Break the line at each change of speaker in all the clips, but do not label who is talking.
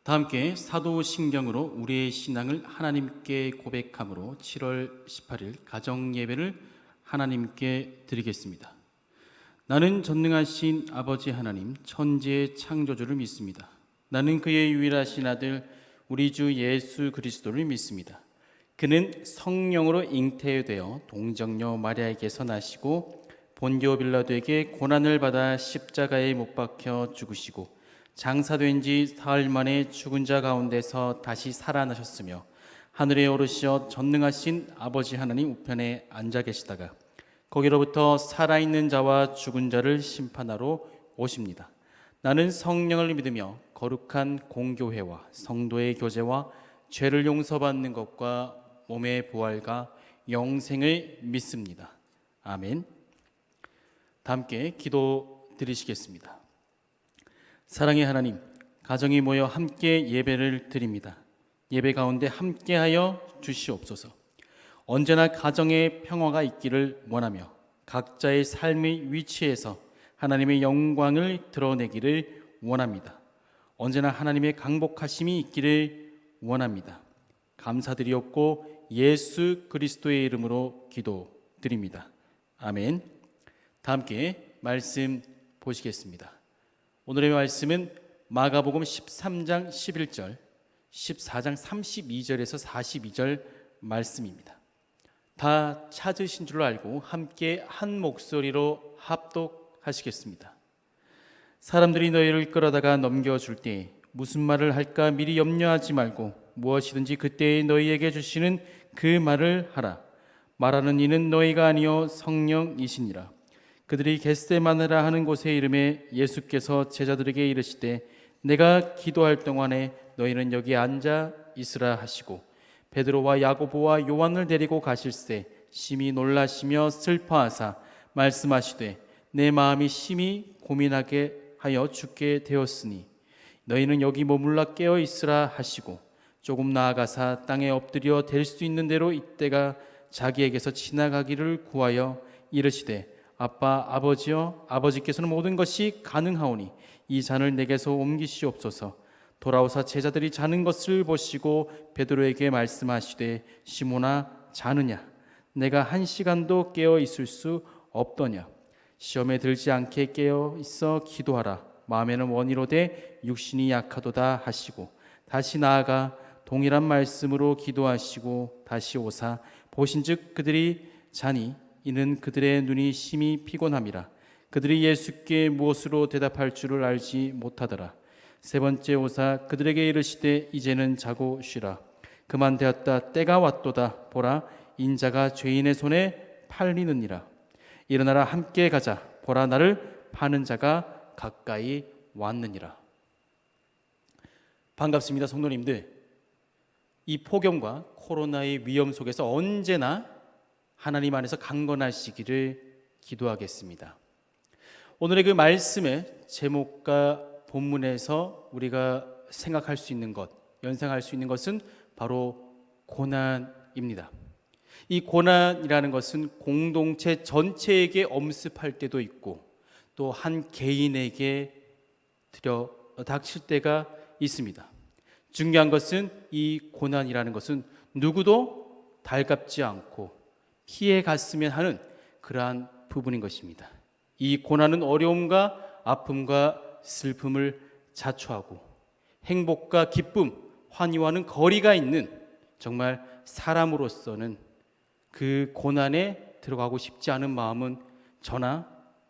다 함께 사도신경으로 우리의 신앙을 하나님께 고백함으로 7월 18일 가정예배를 하나님께 드리겠습니다. 나는 전능하신 아버지 하나님 천지의 창조주를 믿습니다. 나는 그의 유일하신 아들 우리 주 예수 그리스도를 믿습니다. 그는 성령으로 잉태되어 동정녀 마리아에게서 나시고 본디오 빌라도에게 고난을 받아 십자가에 못 박혀 죽으시고 장사된 지 사흘 만에 죽은 자 가운데서 다시 살아나셨으며 하늘에 오르시어 전능하신 아버지 하나님 우편에 앉아 계시다가 거기로부터 살아있는 자와 죽은 자를 심판하러 오십니다. 나는 성령을 믿으며 거룩한 공교회와 성도의 교제와 죄를 용서받는 것과 몸의 부활과 영생을 믿습니다. 아멘. 다 함께 기도 드리시겠습니다. 사랑의 하나님, 가정이 모여 함께 예배를 드립니다. 예배 가운데 함께하여 주시옵소서. 언제나 가정에 평화가 있기를 원하며 각자의 삶의 위치에서 하나님의 영광을 드러내기를 원합니다. 언제나 하나님의 강복하심이 있기를 원합니다. 감사드리옵고 예수 그리스도의 이름으로 기도드립니다. 아멘. 다 함께 말씀 보시겠습니다. 오늘의 말씀은 마가복음 13장 11절, 14장 32절에서 42절 말씀입니다. 다 찾으신 줄로 알고 함께 한 목소리로 합독하시겠습니다. 사람들이 너희를 끌어다가 넘겨줄 때 무슨 말을 할까 미리 염려하지 말고 무엇이든지 그때에 너희에게 주시는 그 말을 하라. 말하는 이는 너희가 아니요 성령이시니라. 그들이 겟세마네라 하는 곳에 이름에 예수께서 제자들에게 이르시되 내가 기도할 동안에 너희는 여기 앉아 있으라 하시고 베드로와 야고보와 요한을 데리고 가실새 심히 놀라시며 슬퍼하사 말씀하시되 내 마음이 심히 고민하게 하여 죽게 되었으니 너희는 여기 머물러 깨어 있으라 하시고 조금 나아가사 땅에 엎드려 될 수 있는 대로 이때가 자기에게서 지나가기를 구하여 이르시되 아빠 아버지여 아버지께서는 모든 것이 가능하오니 이 잔을 내게서 옮기시옵소서. 돌아오사 제자들이 자는 것을 보시고 베드로에게 말씀하시되 시몬아 자느냐 내가 한 시간도 깨어 있을 수 없더냐. 시험에 들지 않게 깨어 있어 기도하라. 마음에는 원이로되 육신이 약하도다 하시고 다시 나아가 동일한 말씀으로 기도하시고 다시 오사 보신즉 그들이 자니 이는 그들의 눈이 심히 피곤함이라. 그들이 예수께 무엇으로 대답할 줄을 알지 못하더라. 세 번째 오사 그들에게 이르시되 이제는 자고 쉬라. 그만 되었다. 때가 왔도다. 보라 인자가 죄인의 손에 팔리느니라. 일어나라 함께 가자. 보라 나를 파는 자가 가까이 왔느니라. 반갑습니다, 성도님들. 이 폭염과 코로나의 위험 속에서 언제나 하나님 안에서 강건하시기를 기도하겠습니다. 오늘의 그 말씀의 제목과 본문에서 우리가 생각할 수 있는 것, 연상할 수 있는 것은 바로 고난입니다. 이 고난이라는 것은 공동체 전체에게 엄습할 때도 있고 또 한 개인에게 닥칠 때가 있습니다. 중요한 것은 이 고난이라는 것은 누구도 달갑지 않고 피해 갔으면 하는 그러한 부분인 것입니다. 이 고난은 어려움과 아픔과 슬픔을 자초하고 행복과 기쁨, 환희와는 거리가 있는 정말 사람으로서는 그 고난에 들어가고 싶지 않은 마음은 저나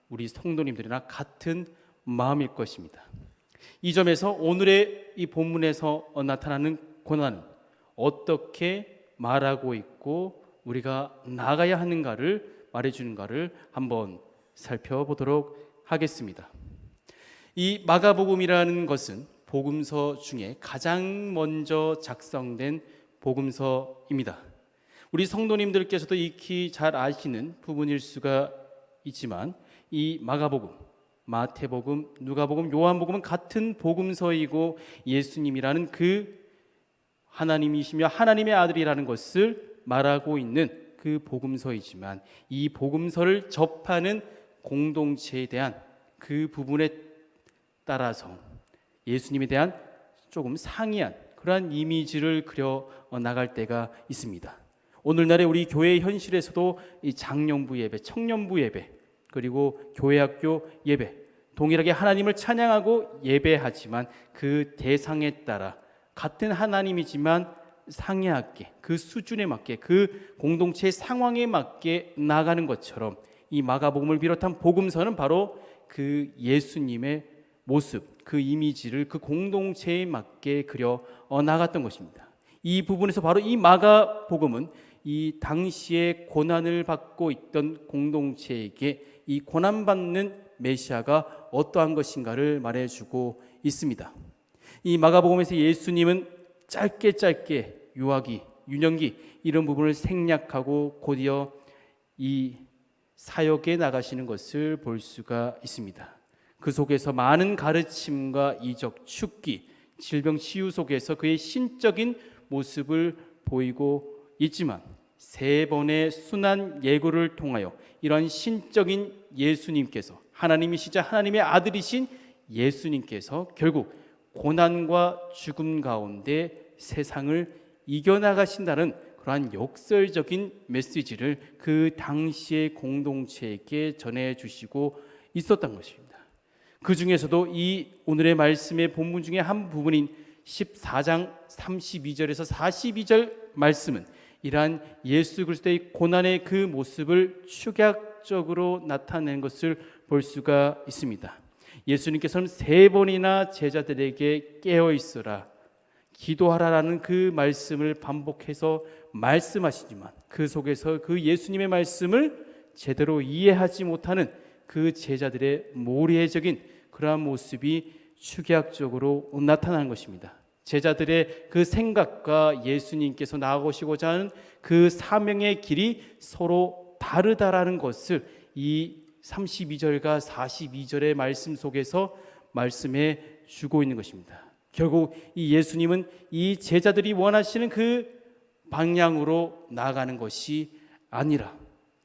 우리 성도님들이나 같은 마음일 것입니다. 이 점에서 오늘의 이 본문에서 나타나는 고난은 어떻게 말하고 있고 우리가 나아가야 하는가를 말해주는가를 한번 살펴보도록 하겠습니다. 이 마가복음이라는 것은 복음서 중에 가장 먼저 작성된 복음서입니다. 우리 성도님들께서도 익히 잘 아시는 부분일 수가 있지만 이 마가복음, 마태복음, 누가복음, 요한복음은 같은 복음서이고 예수님이라는 그 하나님이시며 하나님의 아들이라는 것을 말하고 있는 그 복음서이지만 이 복음서를 접하는 공동체에 대한 그 부분에 따라서 예수님에 대한 조금 상이한 그러한 이미지를 그려 나갈 때가 있습니다. 오늘날의 우리 교회 현실에서도 이 장년부 예배, 청년부 예배, 그리고 교회학교 예배, 동일하게 하나님을 찬양하고 예배하지만 그 대상에 따라 같은 하나님이지만 상이하게, 그 수준에 맞게, 그 공동체의 상황에 맞게 나가는 것처럼 이 마가복음을 비롯한 복음서는 바로 그 예수님의 모습, 그 이미지를 그 공동체에 맞게 그려 나갔던 것입니다. 이 부분에서 바로 이 마가복음은 이 당시에 고난을 받고 있던 공동체에게 이 고난받는 메시아가 어떠한 것인가를 말해주고 있습니다. 이 마가복음에서 예수님은 짧게 유아기, 유년기 이런 부분을 생략하고 곧이어 이 사역에 나가시는 것을 볼 수가 있습니다. 그 속에서 많은 가르침과 이적, 축기, 질병 치유 속에서 그의 신적인 모습을 보이고 있지만 3번의 순환 예고를 통하여 이런 신적인 예수님께서, 하나님이시자 하나님의 아들이신 예수님께서 결국 고난과 죽음 가운데 세상을 이겨나가신다는 그러한 역설적인 메시지를 그 당시의 공동체에게 전해주시고 있었던 것입니다. 그 중에서도 이 오늘의 말씀의 본문 중에 한 부분인 14장 32절에서 42절 말씀은 이러한 예수 그리스도의 고난의 그 모습을 축약적으로 나타낸 것을 볼 수가 있습니다. 예수님께서는 3번이나 제자들에게 깨어있으라, 기도하라라는 그 말씀을 반복해서 말씀하시지만 그 속에서 그 예수님의 말씀을 제대로 이해하지 못하는 그 제자들의 모래적인 그러한 모습이 축약적으로 나타나는 것입니다. 제자들의 그 생각과 예수님께서 나아가시고자 하는 그 사명의 길이 서로 다르다라는 것을 이 32절과 42절의 말씀 속에서 말씀해 주고 있는 것입니다. 결국 이 예수님은 이 제자들이 원하시는 그 방향으로 나아가는 것이 아니라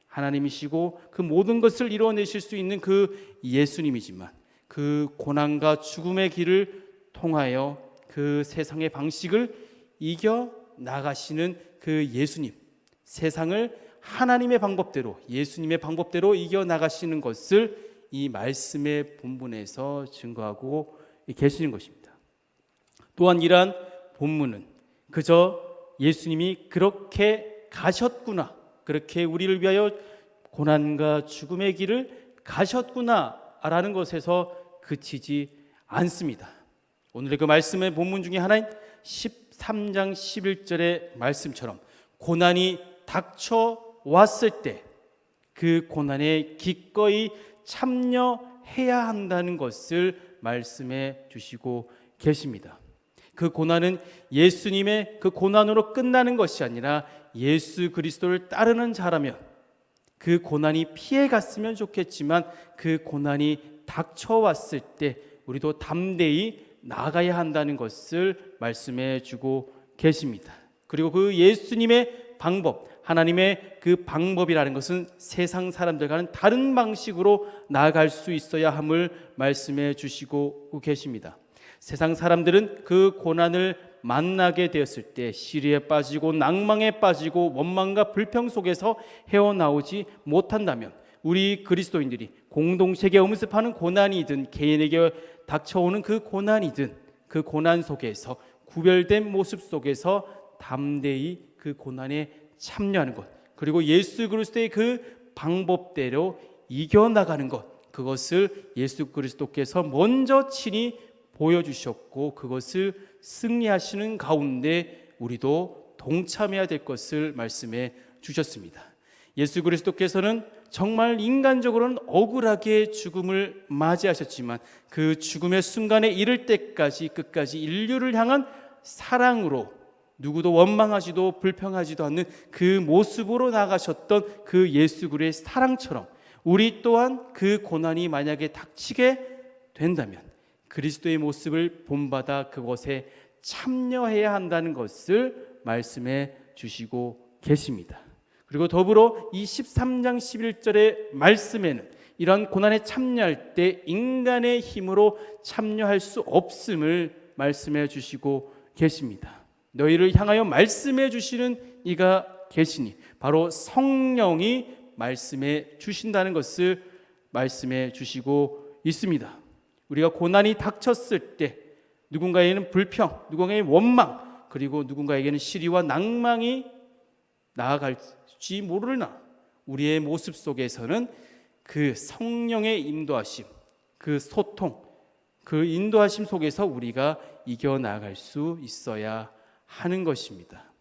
하나님이시고 그 모든 것을 이루어내실 수 있는 그 예수님이지만 그 고난과 죽음의 길을 통하여 그 세상의 방식을 이겨 나가시는 그 예수님, 세상을 하나님의 방법대로, 예수님의 방법대로 이겨 나가시는 것을 이 말씀의 본문에서 증거하고 계시는 것입니다. 또한 이러한 본문은 그저 예수님이 그렇게 가셨구나, 그렇게 우리를 위하여 고난과 죽음의 길을 가셨구나라는 것에서 그치지 않습니다. 오늘의 그 말씀의 본문 중에 하나인 13장 11절의 말씀처럼 고난이 닥쳐왔을 때 그 고난에 기꺼이 참여해야 한다는 것을 말씀해 주시고 계십니다. 그 고난은 예수님의 그 고난으로 끝나는 것이 아니라 예수 그리스도를 따르는 자라면 그 고난이 피해갔으면 좋겠지만 그 고난이 닥쳐왔을 때 우리도 담대히 나가야 한다는 것을 말씀해 주고 계십니다. 그리고 그 예수님의 방법, 하나님의 그 방법이라는 것은 세상 사람들과는 다른 방식으로 나아갈 수 있어야 함을 말씀해 주시고 계십니다. 세상 사람들은 그 고난을 만나게 되었을 때 시리에 빠지고 낭망에 빠지고 원망과 불평 속에서 헤어나오지 못한다면 우리 그리스도인들이 공동체에 엄습하는 고난이든 개인에게 닥쳐오는 그 고난이든 그 고난 속에서 구별된 모습 속에서 담대히 그 고난에 참여하는 것, 그리고 예수 그리스도의 그 방법대로 이겨나가는 것, 그것을 예수 그리스도께서 먼저 친히 보여주셨고 그것을 승리하시는 가운데 우리도 동참해야 될 것을 말씀해 주셨습니다. 예수 그리스도께서는 정말 인간적으로는 억울하게 죽음을 맞이하셨지만 그 죽음의 순간에 이를 때까지 끝까지 인류를 향한 사랑으로 누구도 원망하지도 불평하지도 않는 그 모습으로 나가셨던 그 예수 그리스도의 사랑처럼 우리 또한 그 고난이 만약에 닥치게 된다면 그리스도의 모습을 본받아 그것에 참여해야 한다는 것을 말씀해 주시고 계십니다. 그리고 더불어 이 13장 11절의 말씀에는 이런 고난에 참여할 때 인간의 힘으로 참여할 수 없음을 말씀해 주시고 계십니다. 너희를 향하여 말씀해 주시는 이가 계시니 바로 성령이 말씀해 주신다는 것을 말씀해 주시고 있습니다. 우리가 고난이 닥쳤을 때 누군가에게는 불평, 누군가에게는 원망, 그리고 누군가에게는 시리와 낭망이 나아갈지 모르나 우리의 모습 속에서는 그 성령의 인도하심, 그 소통, 그 인도하심 속에서 우리가 이겨나갈 수 있어야 하는 것입니다.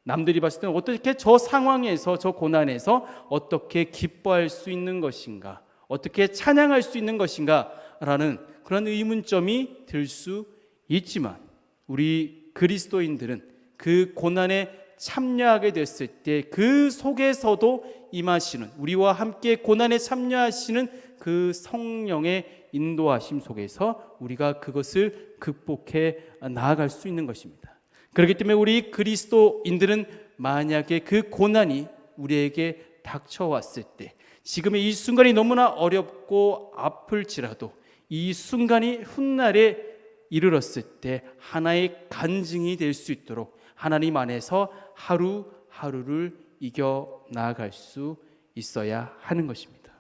남들이 봤을 때는 어떻게 저 상황에서, 저 고난에서 어떻게 기뻐할 수 있는 것인가, 어떻게 찬양할 수 있는 것인가 라는 그런 의문점이 들 수 있지만 우리 그리스도인들은 그 고난에 참여하게 됐을 때 그 속에서도 임하시는, 우리와 함께 고난에 참여하시는 그 성령의 인도하심 속에서 우리가 그것을 극복해 나아갈 수 있는 것입니다. 그렇기 때문에 우리 그리스도인들은 만약에 그 고난이 우리에게 닥쳐왔을 때, 지금의 이 순간이 너무나 어렵고 아플지라도 이 순간이 훗날에 이르렀을 때 하나의 간증이 될 수 있도록 하나님 안에서 하루하루를 이겨 나아갈 수 있어야 하는 것입니다.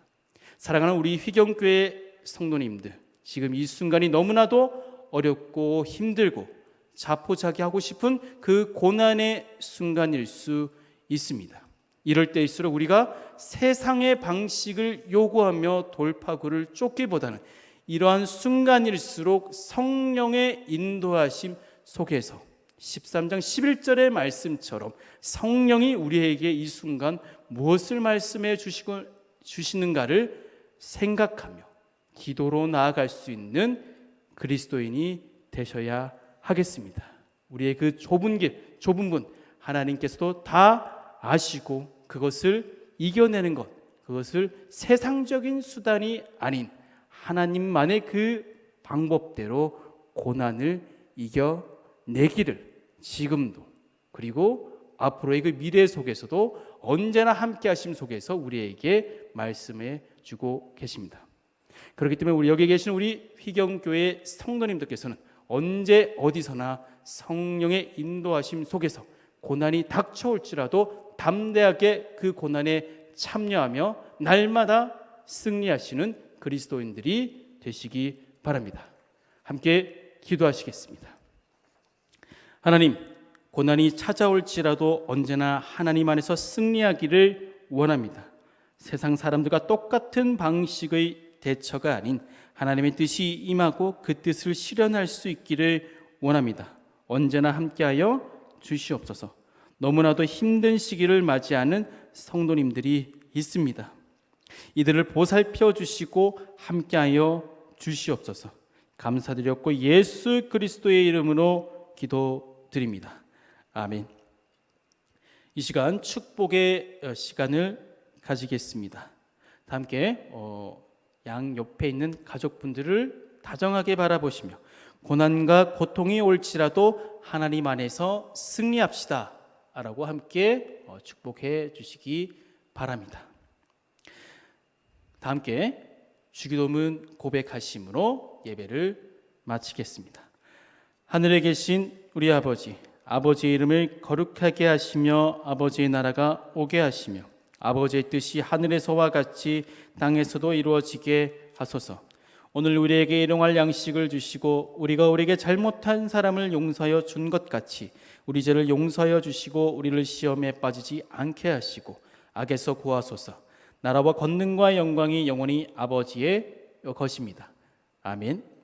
사랑하는 우리 휘경교회 성도님들, 지금 이 순간이 너무나도 어렵고 힘들고 자포자기하고 싶은 그 고난의 순간일 수 있습니다. 이럴 때일수록 우리가 세상의 방식을 요구하며 돌파구를 쫓기보다는 이러한 순간일수록 성령의 인도하심 속에서 13장 11절의 말씀처럼 성령이 우리에게 이 순간 무엇을 말씀해 주시는가를 생각하며 기도로 나아갈 수 있는 그리스도인이 되셔야 하겠습니다. 우리의 그 좁은 길, 좁은 문 하나님께서도 다 아시고 그것을 이겨내는 것, 그것을 세상적인 수단이 아닌 하나님만의 그 방법대로 고난을 이겨내기를 지금도 그리고 앞으로의 그 미래 속에서도 언제나 함께 하심 속에서 우리에게 말씀해 주고 계십니다. 그렇기 때문에 우리 여기 계시는 우리 휘경교회 성도님들께서는 언제 어디서나 성령의 인도하심 속에서 고난이 닥쳐올지라도 담대하게 그 고난에 참여하며 날마다 승리하시는 그리스도인들이 되시기 바랍니다. 함께 기도하시겠습니다. 하나님, 고난이 찾아올지라도 언제나 하나님 안에서 승리하기를 원합니다. 세상 사람들과 똑같은 방식의 대처가 아닌 하나님의 뜻이 임하고 그 뜻을 실현할 수 있기를 원합니다. 언제나 함께하여 주시옵소서. 너무나도 힘든 시기를 맞이하는 성도님들이 있습니다. 이들을 보살펴 주시고 함께하여 주시옵소서. 감사드렸고 예수 그리스도의 이름으로 기도드립니다. 아멘. 이 시간 축복의 시간을 가지겠습니다. 다 함께 양 옆에 있는 가족분들을 다정하게 바라보시며 고난과 고통이 올지라도 하나님 안에서 승리합시다 라고 함께 축복해 주시기 바랍니다. 다 함께 주기도문 고백하심으로 예배를 마치겠습니다. 하늘에 계신 우리 아버지, 아버지의 이름을 거룩하게 하시며 아버지의 나라가 오게 하시며 아버지의 뜻이 하늘에서와 같이 땅에서도 이루어지게 하소서. 오늘 우리에게 일용할 양식을 주시고 우리가 우리에게 잘못한 사람을 용서하여 준 것 같이 우리 죄를 용서하여 주시고 우리를 시험에 빠지지 않게 하시고 악에서 구하소서. 나라와 권능과 영광이 영원히 아버지의 것입니다. 아멘.